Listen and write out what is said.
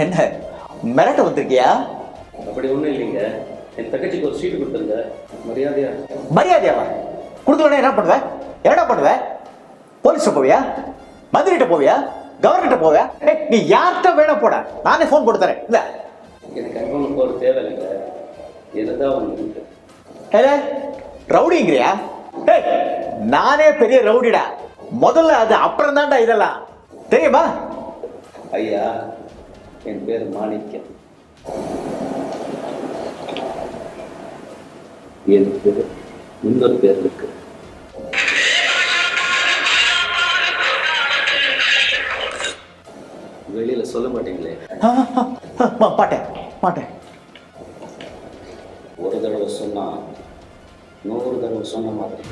என்ன மிரட்ட வந்திருக்கியா? அப்படி ஒன்றும் இல்லைங்க. என் தங்கச்சிக்கு ஒரு சீட்டு கொடுத்துருங்க. மரியாதையா. மரியாதையாவா? கொடுக்கலன்னா என்ன பண்ணுவ? என்னடா பண்ணுவ? போலீஸ் போவியா? மந்திரிட்ட போவியா? கவர்னர்கிட்ட போவியா? நீ யார்கிட்ட வேணா போட, நானே ஃபோன் போட்டு தரேன். இல்ல எனக்கு அனுபவம் போகிற தேவையில்லைங்க. எதுதான் ஒன்று ரவுடிங்கிறியா? நானே பெரிய ரவுடிடா. முதல்ல அது அப்புறம் தான்டா இதெல்லாம், தெரியுமா? ஐயா, என் பேர் மாணிக்கம். எனக்கு இன்னொரு பேர் இருக்கு. வெளியில சொல்ல மாட்டீங்களே? மாட்டேன் மாட்டேன். ஒரு தடவை சொன்னா 100 தடவை சொன்ன மாதிரி.